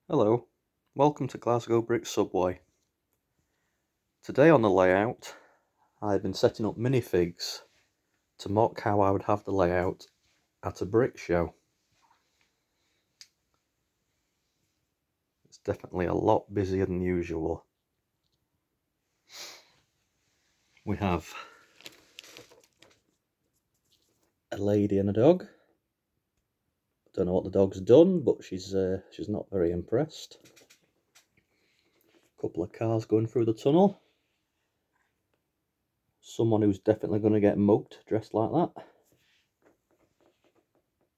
Hello, welcome to Glasgow Brick Subway. Today on the layout, I've been setting up minifigs to mock how I would have the layout at a brick show. It's definitely a lot busier than usual. We have a lady and a dog. Don't know what the dog's done, but she's not very impressed. A couple of cars going through the tunnel. Someone who's definitely going to get mugged dressed like that.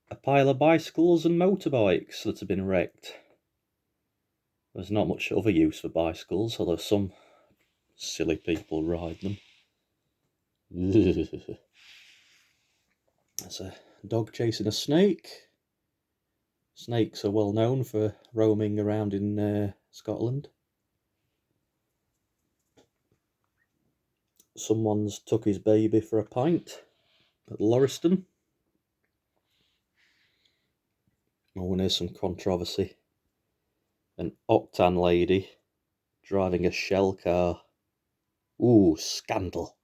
A pile of bicycles and motorbikes that have been wrecked. There's not much other use for bicycles, although some silly people ride them. There's a dog chasing a snake. Snakes are well known for roaming around in Scotland. Someone's took his baby for a pint at Lauriston. Oh, and here's some controversy. An Octan lady driving a shell car. Ooh, scandal.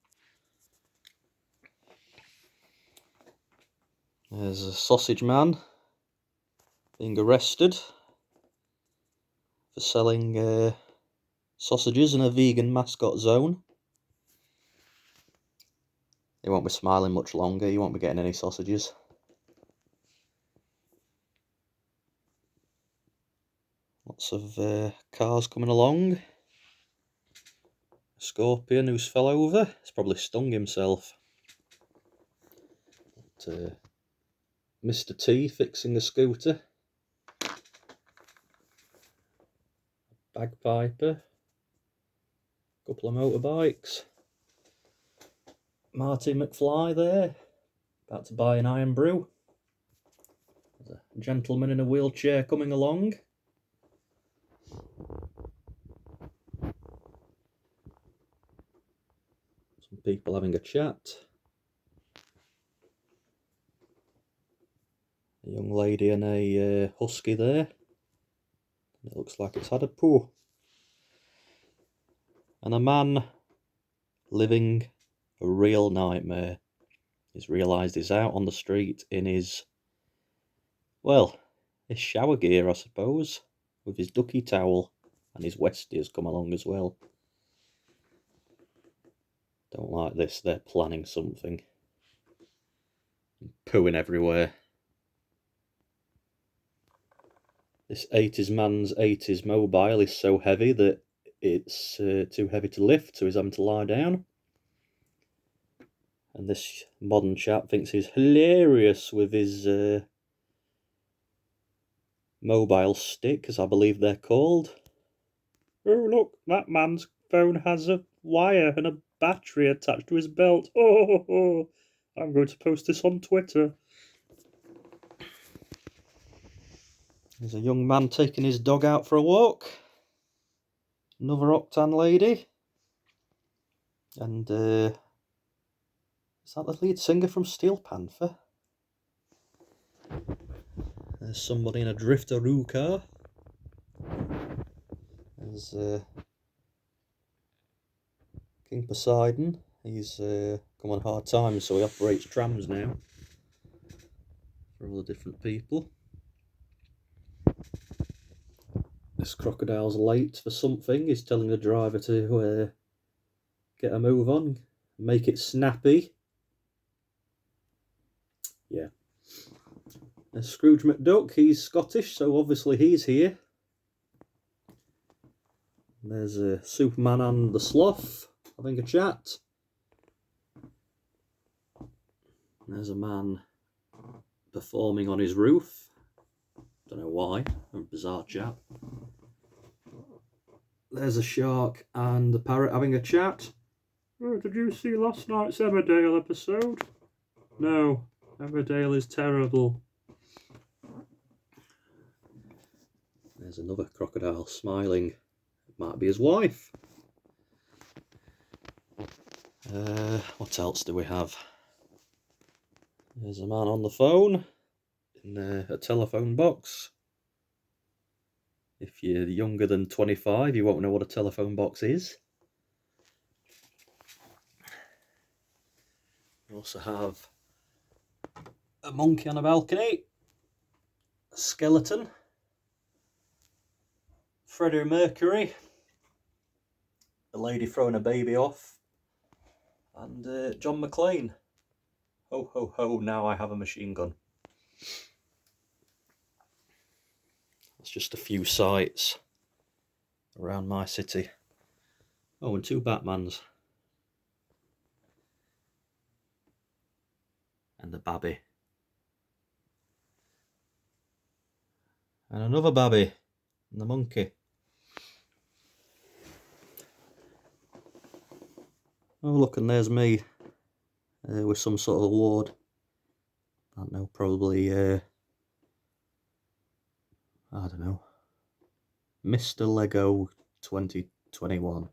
There's a sausage man being arrested for selling sausages in a vegan mascot zone. He won't be smiling much longer, he won't be getting any sausages. Lots of cars coming along. A scorpion who's fell over. He's probably stung himself. But, Mr. T fixing a scooter. Bagpiper. Couple of motorbikes. Marty McFly there. About to buy an iron brew. There's a gentleman in a wheelchair coming along. Some people having a chat. A young lady and a husky there. It looks like it's had a poo. And a man living a real nightmare. He's realised he's out on the street in his shower gear, I suppose, with his ducky towel, and his westie has come along as well. Don't like this, they're planning something. Pooing everywhere. This 80s man's 80s mobile is so heavy that it's too heavy to lift, so he's having to lie down. And this modern chap thinks he's hilarious with his mobile stick, as I believe they're called. Oh, look, that man's phone has a wire and a battery attached to his belt. Oh, I'm going to post this on Twitter. There's a young man taking his dog out for a walk. Another Octan lady. And is that the lead singer from Steel Panther? There's somebody in a drifteroo car. There's King Poseidon. He's come on hard times, so he operates trams now for all the different people. This crocodile's late for something. He's telling the driver to get a move on, make it snappy. Yeah. There's Scrooge McDuck. He's Scottish, so obviously he's here. There's Superman and the Sloth having a chat. There's a man performing on his roof. Don't know why. A bizarre chap. There's a shark and the parrot having a chat. Oh, did you see last night's Emmerdale episode? No, Emmerdale is terrible. There's another crocodile smiling. It might be his wife. What else do we have? There's a man on the phone in a telephone box. If you're younger than 25, you won't know what a telephone box is. We also have a monkey on a balcony, a skeleton, Freddie Mercury, a lady throwing a baby off, and John McClane. Ho ho ho, now I have a machine gun. That's just a few sites around my city. Oh, and 2 Batmans. And the babby. And another babby. And the monkey. Oh, look, and there's me with some sort of award. I don't know, probably, I don't know, Mr. Lego 2021.